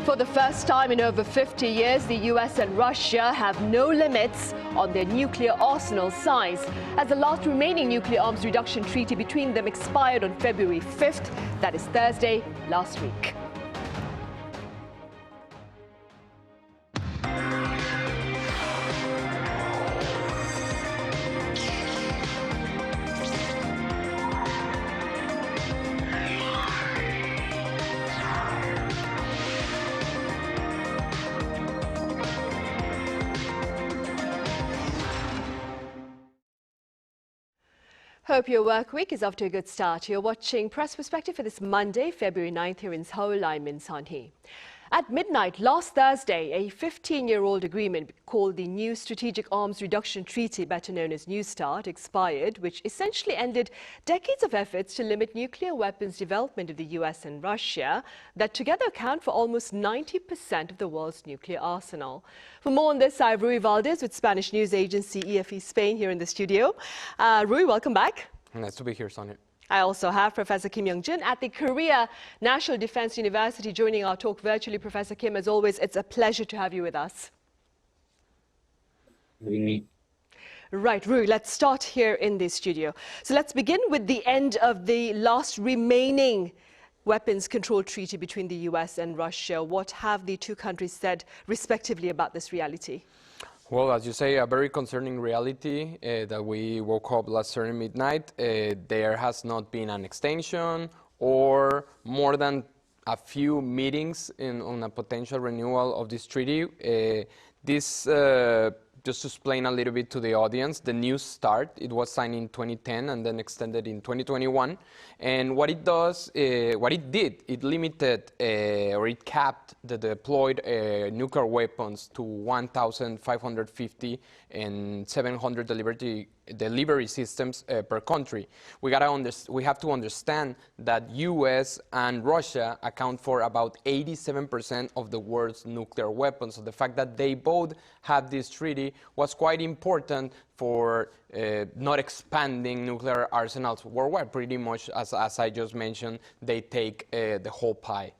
For the first time in over 50 years, the US and Russia have no limits on their nuclear arsenal size, as the last remaining nuclear arms reduction treaty between them expired on February 5th, that is Thursday, last week. Hope your work week is off to a good start. You're watching Press Perspective for this Monday, February 9th here in Seoul. I'm Min Sunhee. At midnight last Thursday, a 15-year-old agreement called the New Strategic Arms Reduction Treaty, better known as NewSTART, expired, which essentially ended decades of efforts to limit nuclear weapons development of the US and Russia that together account for almost 90% of the world's nuclear arsenal. For more on this, I have Ruy Valdes with Spanish news agency EFE Spain here in the studio. Ruy, welcome back. Nice to be here, Sonia. I also have Professor Kim Young-jun at the Korea National Defense University joining our talk virtually. Professor Kim, as always, it's a pleasure to have you with us. Right, Ruy, let's start here in the studio. So let's begin with the end of the last remaining weapons control treaty between the US and Russia. What have the two countries said respectively about this reality? Well, as you say, a very concerning reality that we woke up last Saturday midnight. There has not been an extension or more than a few meetings on a potential renewal of this treaty. Just to explain a little bit to the audience, the new START, it was signed in 2010 and then extended in 2021. And what it does, what it did, it limited or it capped the deployed nuclear weapons to 1,550 and 700 delivery systems per country. We have to understand that US and Russia account for about 87% of the world's nuclear weapons. So the fact that they both have this treaty was quite important for not expanding nuclear arsenals worldwide. Pretty much, as I just mentioned, they take the whole pie.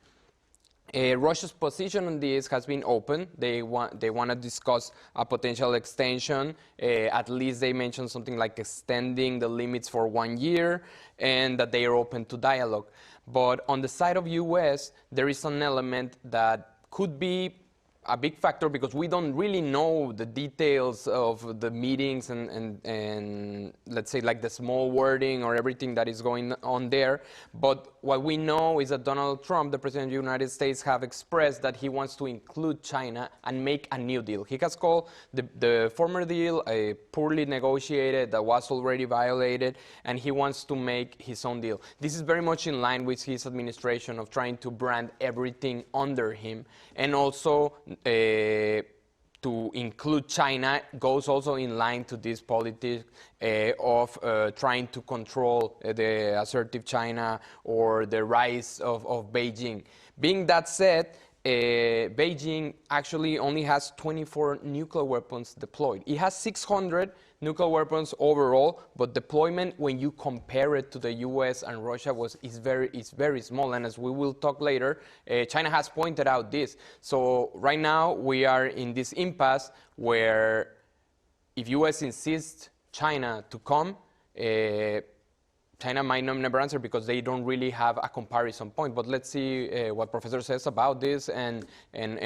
Russia's position on this has been open. They want to discuss a potential extension. At least they mentioned something like extending the limits for 1 year, and that they are open to dialogue. But on the side of US, there is an element that could be a big factor because we don't really know the details of the meetings and let's say like the small wording or everything that is going on there. But what we know is that Donald Trump, the President of the United States, have expressed that he wants to include China and make a new deal. He has called the former deal a poorly negotiated, that was already violated, and he wants to make his own deal. This is very much in line with his administration of trying to brand everything under him, and also to include China goes also in line to this politics of trying to control the assertive China or the rise of Beijing. Being that said, Beijing actually only has 24 nuclear weapons deployed. It has 600 nuclear weapons overall, but deployment, when you compare it to the US and Russia, is very small. And as we will talk later, China has pointed out this. So right now we are in this impasse where if US insists China to come, China might never answer because they don't really have a comparison point. But let's see what Professor says about this, and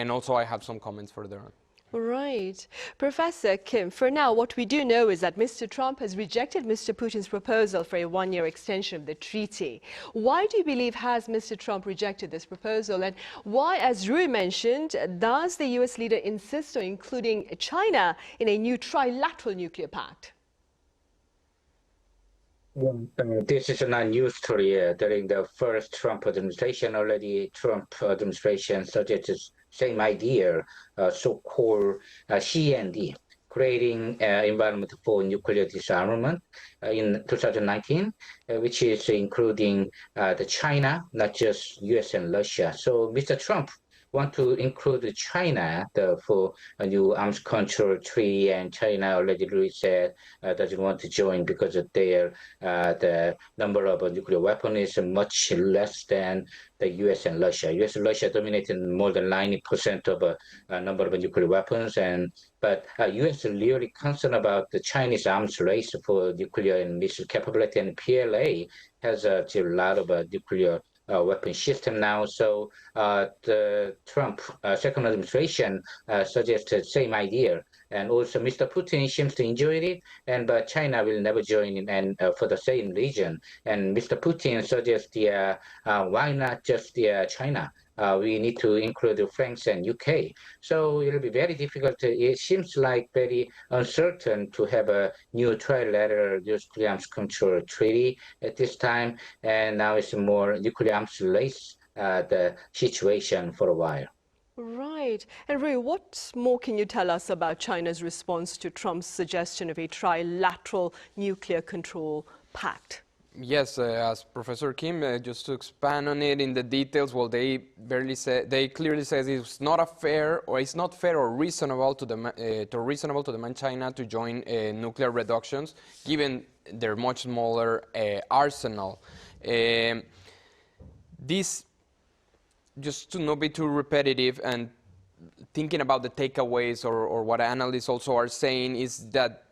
also I have some comments further on. Right. Professor Kim, for now, what we do know is that Mr. Trump has rejected Mr. Putin's proposal for a 1-year extension of the treaty. Why do you believe has Mr. Trump rejected this proposal? And why, as Ruy mentioned, does the US leader insist on including China in a new trilateral nuclear pact? This is not a new story. During the first Trump administration, already Trump administration suggested same idea, so-called CND, creating environment for nuclear disarmament in 2019, which is including the China, not just US and Russia. So Mr. Trump want to include China for a new arms control treaty, and China already really said doesn't want to join because of the number of nuclear weapons is much less than the U.S. and Russia. U.S. and Russia dominating more than 90% of a number of nuclear weapons, but U.S. is really concerned about the Chinese arms race for nuclear and missile capability, and PLA has a lot of nuclear weapon system now. So the Trump second administration suggested same idea, and also Mr. Putin seems to enjoy it, but China will never join in, and for the same region. And Mr. Putin suggests why not just China? We need to include France and UK. So it'll be very difficult. It seems like very uncertain to have a new trilateral nuclear arms control treaty at this time. And now it's more nuclear arms race, the situation for a while. Right. And Ruy, what more can you tell us about China's response to Trump's suggestion of a trilateral nuclear control pact? Yes, as Professor Kim, just to expand on it in the details, well, they clearly says it's not fair or reasonable to demand China to join nuclear reductions, given their much smaller arsenal. This, just to not be too repetitive, and thinking about the takeaways or what analysts also are saying, is that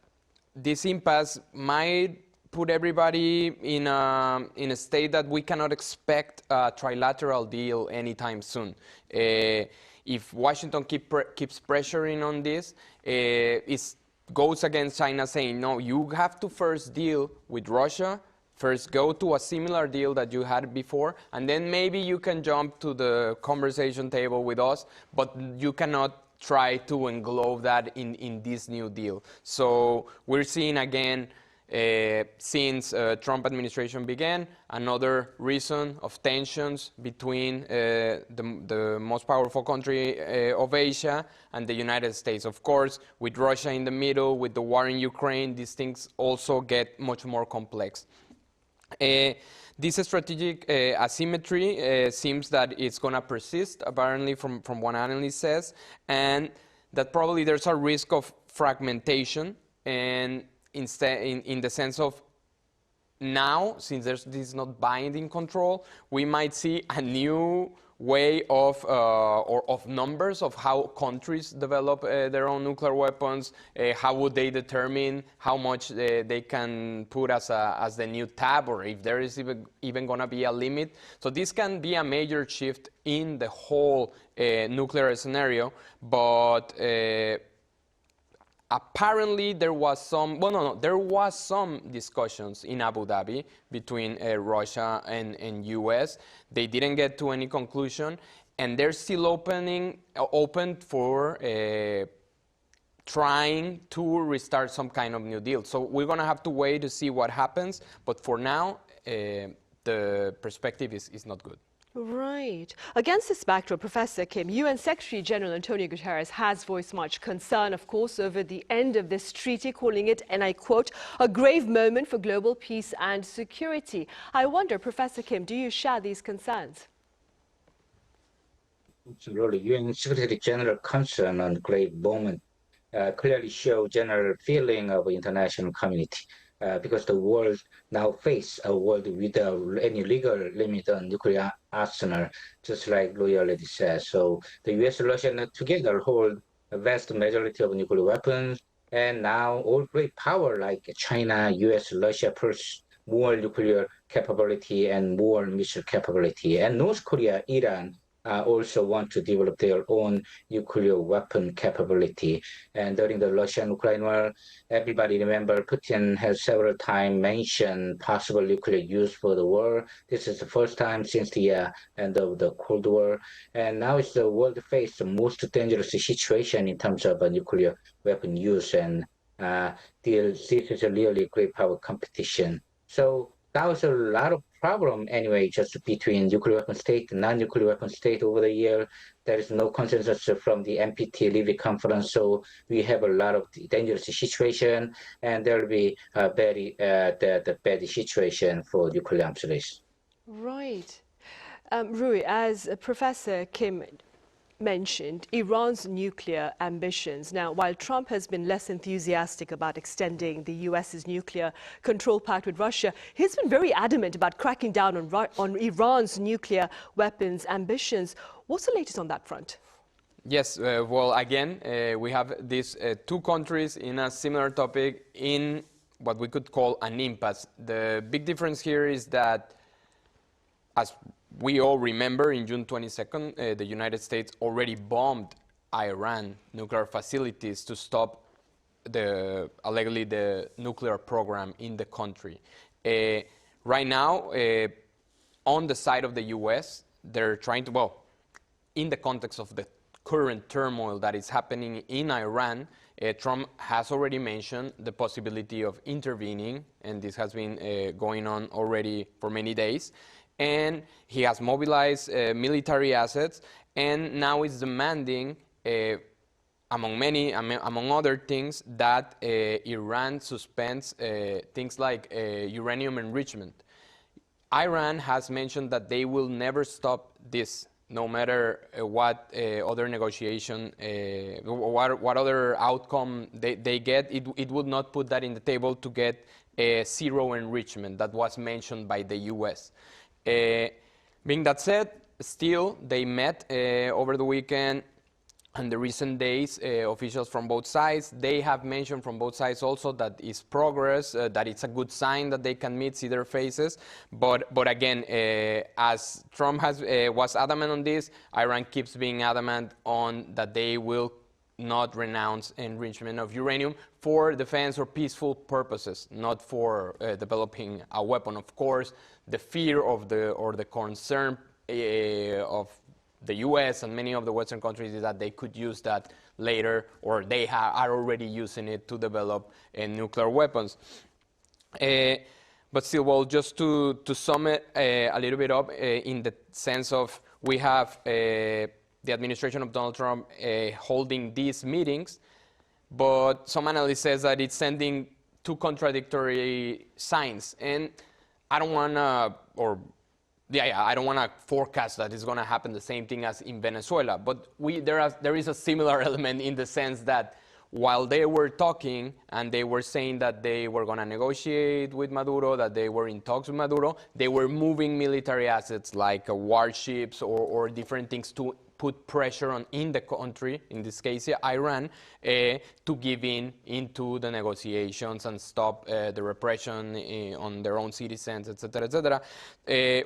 this impasse might put everybody in a state that we cannot expect a trilateral deal anytime soon. If Washington keeps pressuring on this, it goes against China saying, no, you have to first deal with Russia, first go to a similar deal that you had before, and then maybe you can jump to the conversation table with us, but you cannot try to englobe that in this new deal. So we're seeing again, since Trump administration began, another reason of tensions between the most powerful country of Asia and the United States. Of course, with Russia in the middle, with the war in Ukraine, these things also get much more complex. This strategic asymmetry seems that it's going to persist, apparently, from what analyst says, and that probably there's a risk of fragmentation, and instead, in the sense of now, since this is not binding control, we might see a new way of or of numbers of how countries develop their own nuclear weapons. How would they determine how much they can put as the new tab, or if there is even going to be a limit? So this can be a major shift in the whole nuclear scenario, but apparently there was some, there was some discussions in Abu Dhabi between Russia and US. They didn't get to any conclusion, and they're still open for trying to restart some kind of new deal. So we're going to have to wait to see what happens, but for now, the perspective is not good. Right. Against this backdrop, Professor Kim, UN Secretary General Antonio Guterres has voiced much concern, of course, over the end of this treaty, calling it, and I quote, a grave moment for global peace and security. I wonder, Professor Kim, do you share these concerns? Absolutely. UN Secretary General concern on grave moment clearly show general feeling of international community. Because the world now face a world without any legal limit on nuclear arsenal, just like Ruy already said. So the US and Russia together hold a vast majority of nuclear weapons, and now all great power like China, US, Russia push more nuclear capability and more missile capability. And North Korea, Iran, also want to develop their own nuclear weapon capability. And during the Russian-Ukraine war, everybody remember Putin has several times mentioned possible nuclear use for the war. This is the first time since the end of the Cold War. And now it's the world face the most dangerous situation in terms of nuclear weapon use. And this is a really great power competition. So that was a lot of problem anyway, just between nuclear weapon state and non-nuclear weapon state over the year. There is no consensus from the NPT Levy conference, so we have a lot of dangerous situation, and there will be a very the bad situation for nuclear arms race. Right. Ruy, as Professor Kim mentioned Iran's nuclear ambitions. Now, while Trump has been less enthusiastic about extending the US's nuclear control pact with Russia, he's been very adamant about cracking down on Iran's nuclear weapons ambitions. What's the latest on that front? Yes, well, again, we have these two countries in a similar topic in what we could call an impasse. The big difference here is that, as we all remember, in June 22nd, the United States already bombed Iran nuclear facilities to stop allegedly the nuclear program in the country. Right now, on the side of the U.S., they're trying to, well, in the context of the current turmoil that is happening in Iran, Trump has already mentioned the possibility of intervening, and this has been going on already for many days. And he has mobilized military assets, and now is demanding, among other things, that Iran suspends things like uranium enrichment. Iran has mentioned that they will never stop this, no matter what other negotiation, what other outcome they get. It would not put that in the table to get zero enrichment that was mentioned by the U.S. Being that said, still, they met over the weekend and the recent days, officials from both sides. They have mentioned from both sides also that it's progress, that it's a good sign that they can meet, see their faces. But again, as Trump was adamant on this, Iran keeps being adamant on that they will not renounce enrichment of uranium for defense or peaceful purposes, not for developing a weapon. Of course, the fear of the concern of the U.S. and many of the Western countries is that they could use that later, or they are already using it to develop nuclear weapons. But still, well, just to sum it a little bit up, in the sense of we have the administration of Donald Trump holding these meetings, but some analyst says that it's sending two contradictory signs. And I don't want to, I don't want to forecast that it's going to happen the same thing as in Venezuela. But there is a similar element in the sense that while they were talking and they were saying that they were going to negotiate with Maduro, that they were in talks with Maduro, they were moving military assets like warships or different things to put pressure in the country, in this case Iran, to give into the negotiations and stop the repression on their own citizens, etc., etc.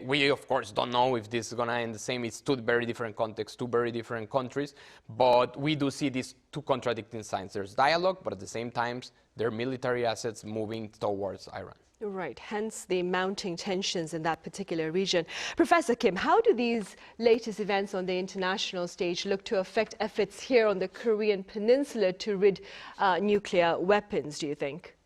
We, of course, don't know if this is going to end the same. It's two very different contexts, two very different countries, but we do see these two contradicting signs. There's dialogue, but at the same time, there are military assets moving towards Iran. Right, hence the mounting tensions in that particular region. Professor Kim, how do these latest events on the international stage look to affect efforts here on the Korean Peninsula to rid nuclear weapons, do you think?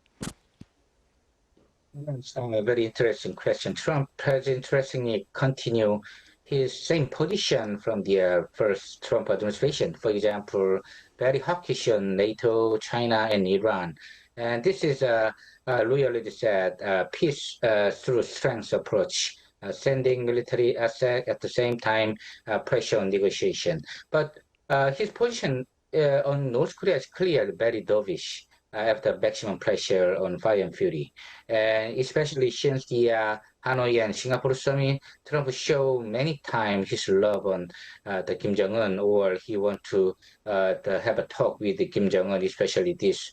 That's a very interesting question. Trump has interestingly continued his same position from the first Trump administration. For example, very hawkish on NATO, China, and Iran. And this is Ruy Valdes said, peace through strength approach, sending military asset at the same time, pressure on negotiation. But his position on North Korea is clearly very dovish after maximum pressure on fire and fury. And especially since the Hanoi and Singapore summit, Trump showed many times his love on the Kim Jong-un, or he want to have a talk with the Kim Jong-un, especially this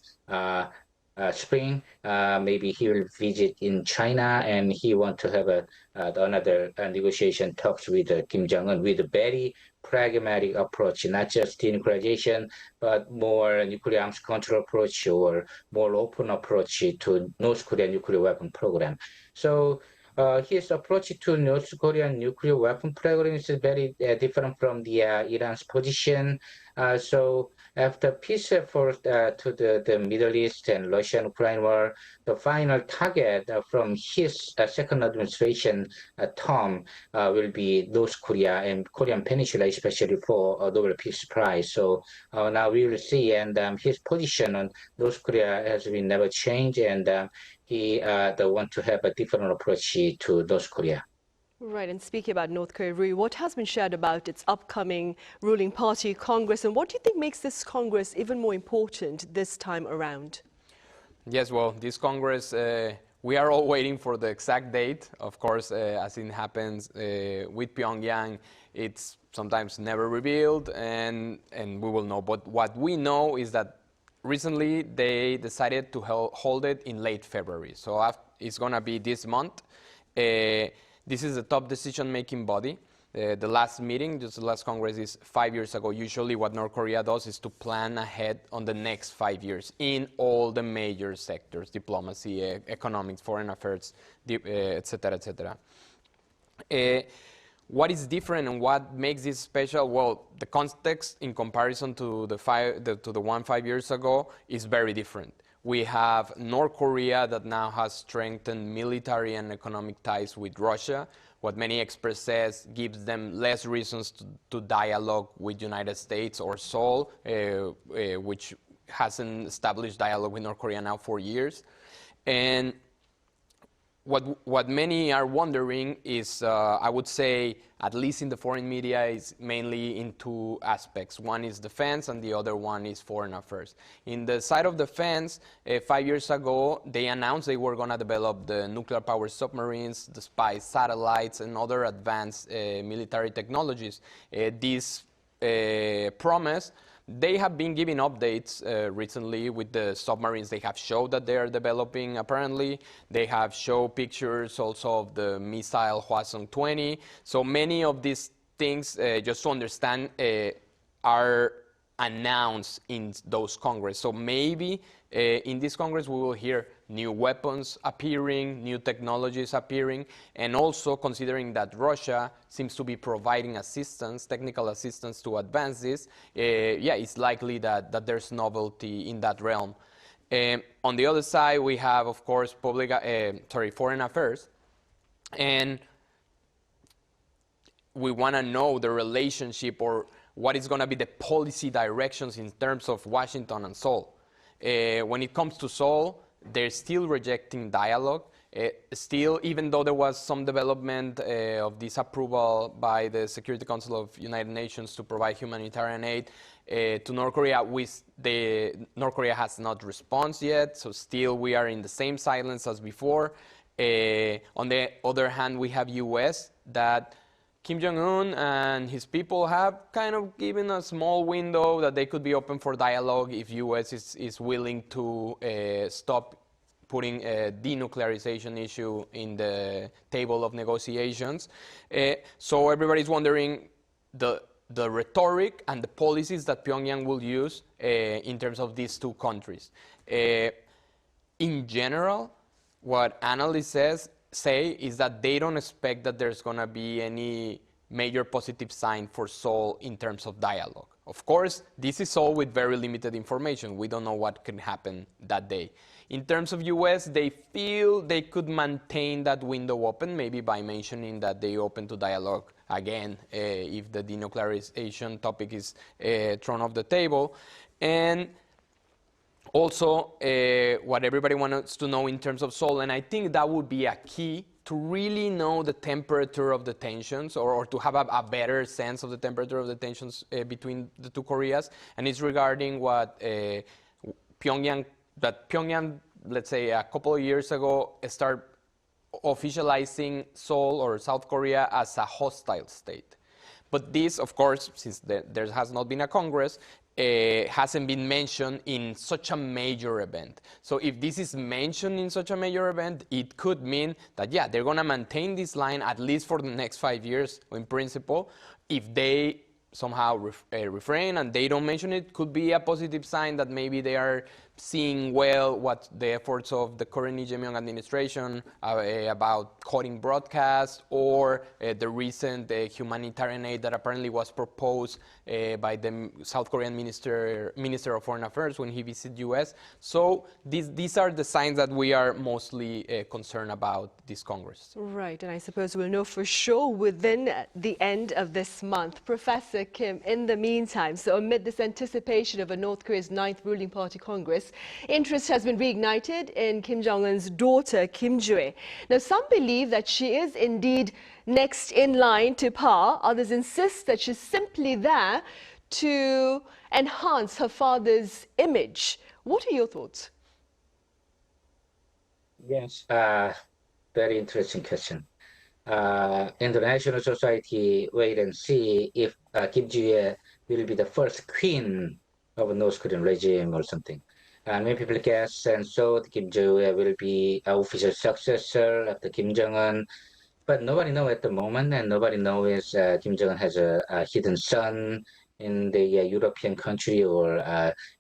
spring. Maybe he will visit in China, and he want to have another negotiation talks with Kim Jong-un with a very pragmatic approach, not just denuclearization, but more nuclear arms control approach or more open approach to North Korean nuclear weapon program. So his approach to North Korean nuclear weapon program is very different from the Iran's position. So after peace effort to the Middle East and Russia-Ukraine war, the final target from his second administration term will be North Korea and Korean Peninsula, especially for a Nobel Peace Prize. So now we will see, and his position on North Korea has been never changed, and he want to have a different approach to North Korea. Right, and speaking about North Korea, Ruy, what has been shared about its upcoming ruling party Congress, and what do you think makes this Congress even more important this time around? Yes, well, this Congress, we are all waiting for the exact date. Of course, as it happens with Pyongyang, it's sometimes never revealed, and we will know. But what we know is that recently they decided to hold it in late February. So it's going to be this month. This is the top decision-making body. The last meeting, just the last Congress, is 5 years ago. Usually what North Korea does is to plan ahead on the next 5 years in all the major sectors: diplomacy, economics, foreign affairs, et cetera, et cetera. What is different and what makes this special? Well, the context in comparison to the one 5 years ago is very different. We have North Korea that now has strengthened military and economic ties with Russia. What many experts says gives them less reasons to dialogue with United States or Seoul, which hasn't established dialogue with North Korea now for years. And what many are wondering is, I would say, at least in the foreign media, is mainly in two aspects. One is defense and the other one is foreign affairs. In the side of defense, 5 years ago, they announced they were going to develop the nuclear power submarines, the spy satellites, and other advanced military technologies. This promise, they have been giving updates recently with the submarines. They have showed that they are developing, apparently. They have shown pictures also of the missile Hwasong-20. So many of these things, just to understand, are announced in those Congress. So maybe in this Congress we will hear new weapons appearing, new technologies appearing, and also considering that Russia seems to be providing assistance, technical assistance to advance this, yeah, it's likely that there's novelty in that realm. On the other side, we have, of course, foreign affairs, and we want to know the relationship or what is going to be the policy directions in terms of Washington and Seoul. When it comes to Seoul, they're still rejecting dialogue. Still, even though there was some development of disapproval by the Security Council of United Nations to provide humanitarian aid to North Korea, North Korea has not responded yet, so still we are in the same silence as before. On the other hand, we have US that Kim Jong-un and his people have kind of given a small window that they could be open for dialogue if US is willing to stop putting a denuclearization issue in the table of negotiations. So everybody's wondering the rhetoric and the policies that Pyongyang will use in terms of these two countries. In general, what analysts say is that they don't expect that there's going to be any major positive sign for Seoul in terms of dialogue. Of course, this is all with very limited information. We don't know what can happen that day. In terms of US, they feel they could maintain that window open, maybe by mentioning that they open to dialogue again if the denuclearization topic is thrown off the table. And also, what everybody wants to know in terms of Seoul, and I think that would be a key to really know the temperature of the tensions, or to have a better sense of the temperature of the tensions between the two Koreas, and it's regarding what Pyongyang, let's say a couple of years ago, started officializing Seoul or South Korea as a hostile state. But this, of course, since there has not been a Congress, hasn't been mentioned in such a major event. So if this is mentioned in such a major event, it could mean that, yeah, they're going to maintain this line at least for the next 5 years in principle. If they somehow refrain and they don't mention it, could be a positive sign that maybe they are seeing well what the efforts of the current Lee Jae-myung administration about cutting broadcasts, or the recent humanitarian aid that apparently was proposed by the South Korean Minister of Foreign Affairs when he visited US. So these are the signs that we are mostly concerned about this Congress. Right, and I suppose we'll know for sure within the end of this month. Professor Kim, in the meantime, so amid this anticipation of a North Korea's 9th ruling party Congress, this, interest has been reignited in Kim Jong-un's daughter, Kim Joo. Now, some believe that she is indeed next in line to power. Others insist that she's simply there to enhance her father's image. What are your thoughts? Yes, very interesting question. International society wait and see if Kim Joo will be the first queen of North Korean regime or something. Many people guess and thought Kim Joo will be an official successor after Kim Jong-un, but nobody knows at the moment, and nobody knows Kim Jong-un has a hidden son in the European country or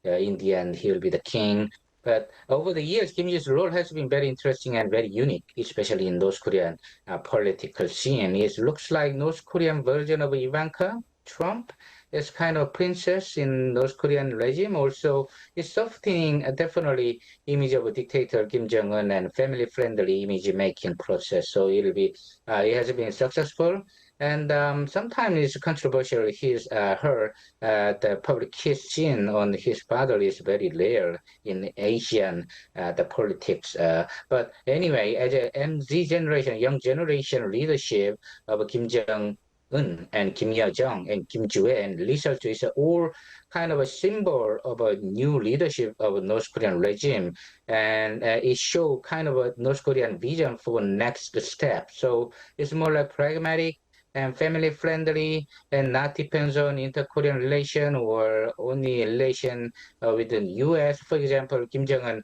India, and he will be the king. But over the years, Kim Jong-un's role has been very interesting and very unique, especially in North Korean political scene. It looks like North Korean version of Ivanka Trump is kind of princess in North Korean regime. Also, it's softening definitely image of a dictator Kim Jong-un and family-friendly image-making process. So it has been successful. And sometimes it's controversial. The public kiss scene on his father is very rare in Asian the politics. But anyway, as a MZ generation, young generation leadership of Kim Jong-un and Kim Yo-jong and Kim Joo and Lee Seol-ju is all kind of a symbol of a new leadership of a North Korean regime, and it shows kind of a North Korean vision for next step. So it's more like pragmatic and family-friendly, and not depends on inter-Korean relation or only relation with the U.S. For example, Kim Jong-un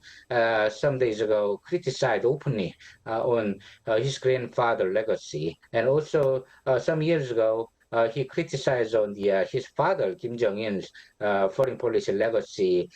some days ago criticized openly on his grandfather's legacy, and also some years ago he criticized on his father Kim Jong-un's foreign policy legacy.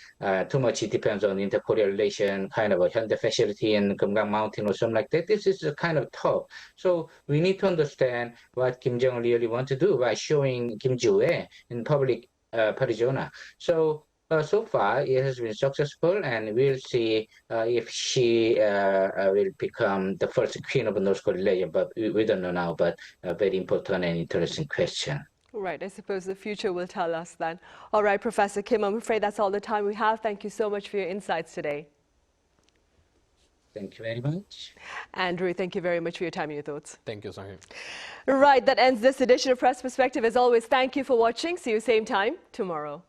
Too much it depends on inter-Korean relation, kind of a Hyundai facility in Gyeongbang Mountain or something like that. This is kind of tough. So we need to understand what Kim Jong-un really wants to do by showing Kim Joo in public persona. So so far, it has been successful, and we'll see if she will become the first queen of North Korea. But we don't know now. But a very important and interesting question. Right, I suppose the future will tell us then. All right, Professor Kim, I'm afraid that's all the time we have. Thank you so much for your insights today. Thank you very much. And Ruy, thank you very much for your time and your thoughts. Thank you, Sunhee. Right, that ends this edition of Press Perspective. As always, thank you for watching. See you same time tomorrow.